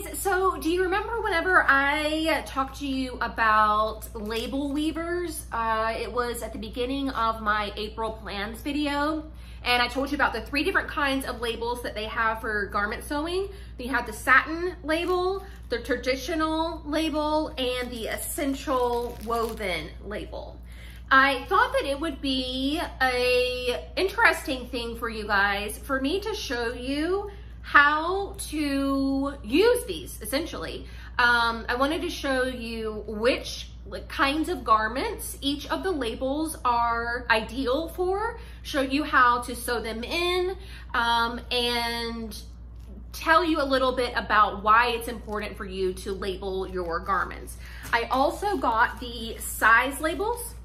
guys, so do you remember whenever I talked to you about label weavers? It was at the beginning of my April plans video, and I told you about the 3 different kinds of labels that they have for garment sewing. They have the satin label, the traditional label, and the essential woven label. I thought that it would be a interesting thing for you guys for me to show you how to use these, essentially. I wanted to show you which kinds of garments each of the labels are ideal for, show you how to sew them in, and tell you a little bit about why it's important for you to label your garments. I also got the size labels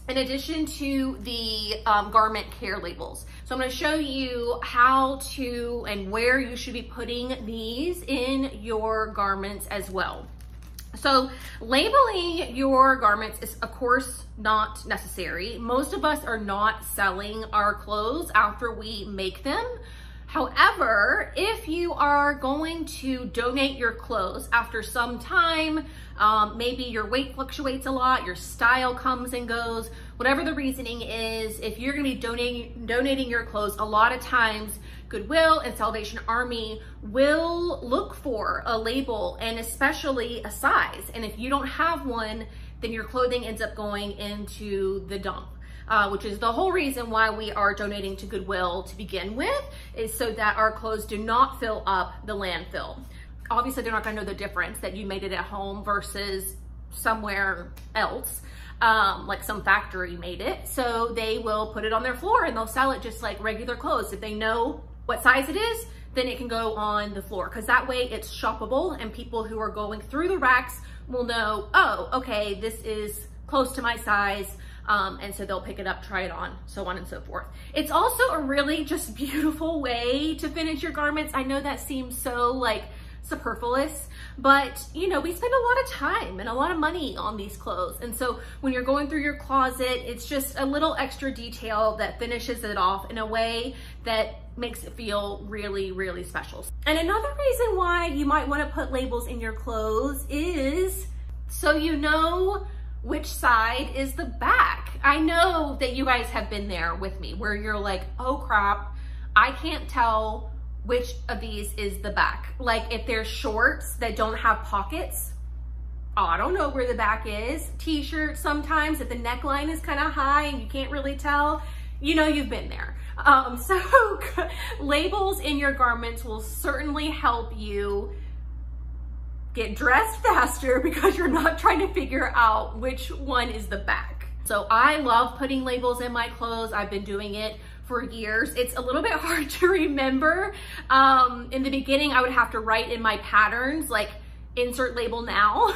in addition to the garment care labels. So I'm gonna show you how to and where you should be putting these in your garments as well. So labeling your garments is of course not necessary. Most of us are not selling our clothes after we make them. However, if you are going to donate your clothes after some time, maybe your weight fluctuates a lot, your style comes and goes, whatever the reasoning is, if you're gonna be donating your clothes, a lot of times Goodwill and Salvation Army will look for a label and especially a size. And if you don't have one, then your clothing ends up going into the dump. Which is the whole reason why we are donating to Goodwill to begin with, is so that our clothes do not fill up the landfill. Obviously, they're not gonna know the difference that you made it at home versus somewhere else, like some factory made it. So they will put it on their floor and they'll sell it just like regular clothes. If they know what size it is, then it can go on the floor, because that way it's shoppable and people who are going through the racks will know, oh, okay, this is close to my size. And so they'll pick it up, try it on, so on and so forth. It's also a really just beautiful way to finish your garments. I know that seems so like superfluous, but you know, we spend a lot of time and a lot of money on these clothes. And so when you're going through your closet, it's just a little extra detail that finishes it off in a way that makes it feel really, really special. And another reason why you might want to put labels in your clothes is so you know which side is the back. I know that you guys have been there with me where you're like, oh crap, I can't tell which of these is the back. Like if there's shorts that don't have pockets, oh, I don't know where the back is. T-shirts sometimes if the neckline is kind of high and you can't really tell, you know you've been there. So labels in your garments will certainly help you get dressed faster because you're not trying to figure out which one is the back. So I love putting labels in my clothes. I've been doing it for years. It's a little bit hard to remember. In the beginning, I would have to write in my patterns, like insert label now,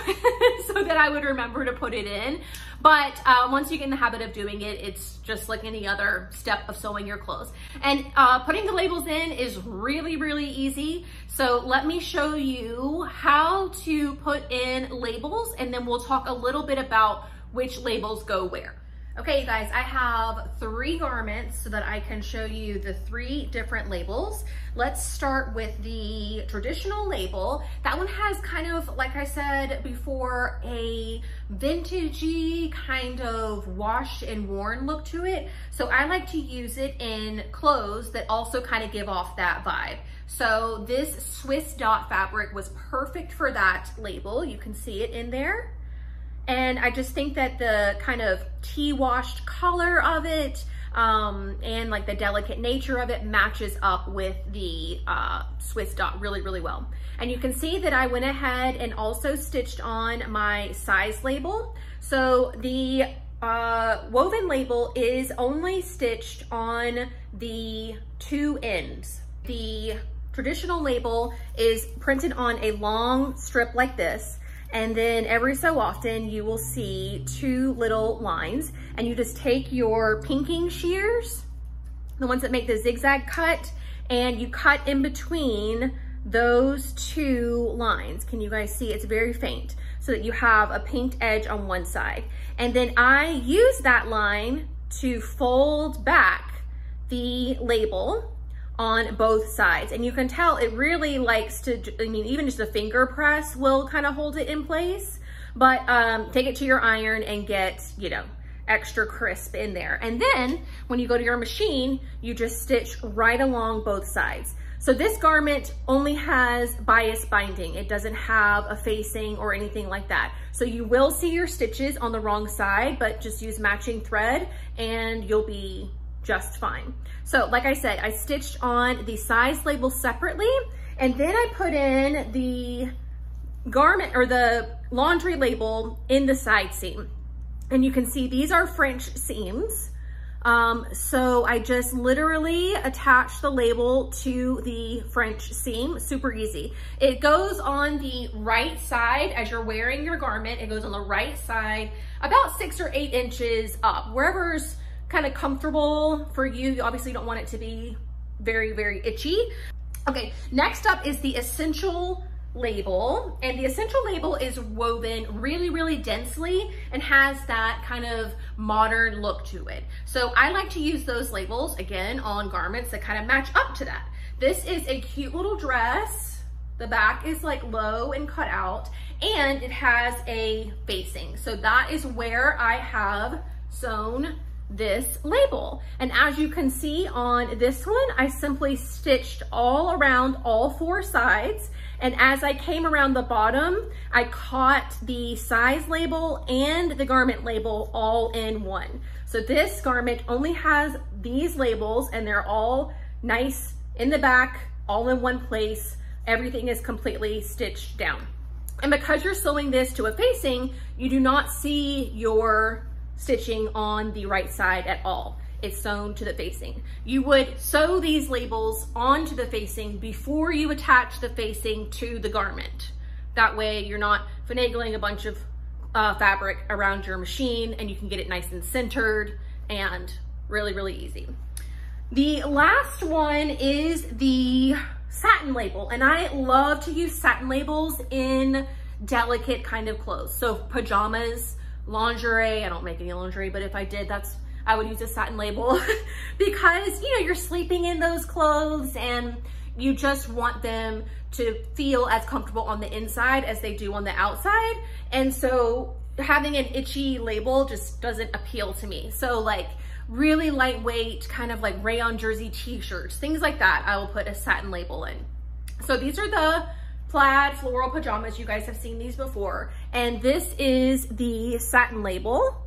so that I would remember to put it in. But once you get in the habit of doing it, it's just like any other step of sewing your clothes. And putting the labels in is really, really easy. So let me show you how to put in labels, and then we'll talk a little bit about which labels go where. Okay, you guys, I have 3 garments so that I can show you the 3 different labels. Let's start with the traditional label. That one has kind of, like I said before, a vintagey kind of washed and worn look to it. So I like to use it in clothes that also kind of give off that vibe. So this Swiss dot fabric was perfect for that label. You can see it in there. And I just think that the kind of tea washed color of it and like the delicate nature of it matches up with the Swiss dot really, really well. And you can see that I went ahead and also stitched on my size label. So the woven label is only stitched on the 2 ends. The traditional label is printed on a long strip like this. And then every so often you will see 2 little lines, and you just take your pinking shears, the ones that make the zigzag cut, and you cut in between those 2 lines. Can you guys see? It's very faint, so that you have a pinked edge on one side. And then I use that line to fold back the label on both sides. And you can tell it really likes to, I mean, even just a finger press will kind of hold it in place. But take it to your iron and get, you know, extra crisp in there. And then when you go to your machine, you just stitch right along both sides. So this garment only has bias binding. It doesn't have a facing or anything like that. So you will see your stitches on the wrong side, but just use matching thread and you'll be just fine. So like I said, I stitched on the size label separately, and then I put in the garment or the laundry label in the side seam. And you can see these are French seams. So I just literally attach the label to the French seam, super easy. It goes on the right side as you're wearing your garment. It goes on the right side, about 6 or 8 inches up, wherever's kind of comfortable for you. You obviously don't want it to be very, very itchy. Okay, next up is the Essential label, and the Essential label is woven really, really densely and has that kind of modern look to it. So I like to use those labels again on garments that kind of match up to that. This is a cute little dress. The back is like low and cut out, and it has a facing. So that is where I have sewn this label. And as you can see on this one, I simply stitched all around all 4 sides. And as I came around the bottom, I caught the size label and the garment label all in one. So this garment only has these labels, and they're all nice in the back, all in one place. Everything is completely stitched down. And because you're sewing this to a facing, you do not see your stitching on the right side at all. It's sewn to the facing. You would sew these labels onto the facing before you attach the facing to the garment. That way you're not finagling a bunch of fabric around your machine, and you can get it nice and centered and really, really easy. The last one is the satin label, and I love to use satin labels in delicate kind of clothes. So pajamas, lingerie, I don't make any lingerie, but if I did, I would use a satin label because, you know, you're sleeping in those clothes and you just want them to feel as comfortable on the inside as they do on the outside. And so having an itchy label just doesn't appeal to me. So like really lightweight, kind of like rayon jersey t-shirts, things like that, I will put a satin label in. So these are the Plaid floral pajamas. You guys have seen these before. And this is the satin label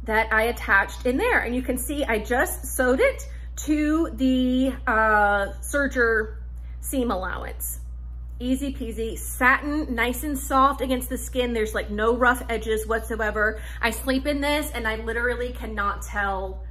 that I attached in there. And you can see I just sewed it to the serger seam allowance. Easy peasy, satin, nice and soft against the skin. There's like no rough edges whatsoever. I sleep in this and I literally cannot tell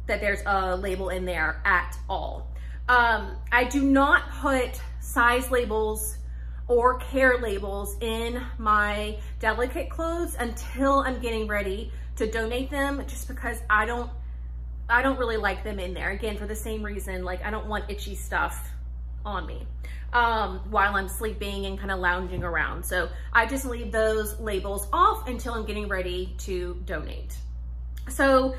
that there's a label in there at all. I do not put size labels or care labels in my delicate clothes until I'm getting ready to donate them, just because I don't really like them in there. Again, for the same reason, like I don't want itchy stuff on me while I'm sleeping and kind of lounging around. So I just leave those labels off until I'm getting ready to donate. So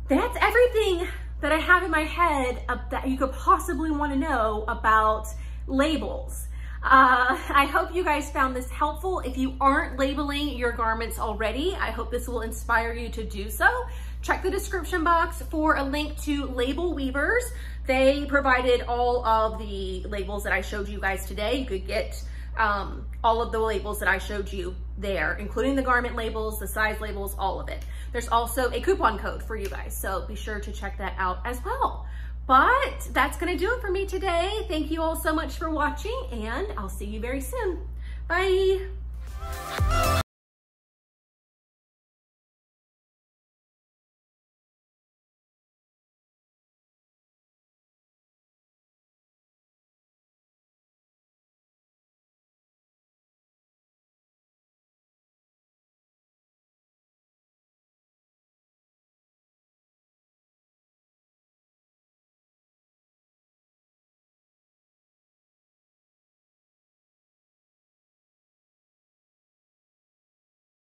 that's everything that I have in my head that you could possibly want to know about labels. I hope you guys found this helpful. If you aren't labeling your garments already, I hope this will inspire you to do so. Check the description box for a link to Label Weavers. They provided all of the labels that I showed you guys today. You could get all of the labels that I showed you there, including the garment labels, the size labels, all of it. There's also a coupon code for you guys, so be sure to check that out as well. But that's gonna do it for me today. Thank you all so much for watching, and I'll see you very soon. Bye.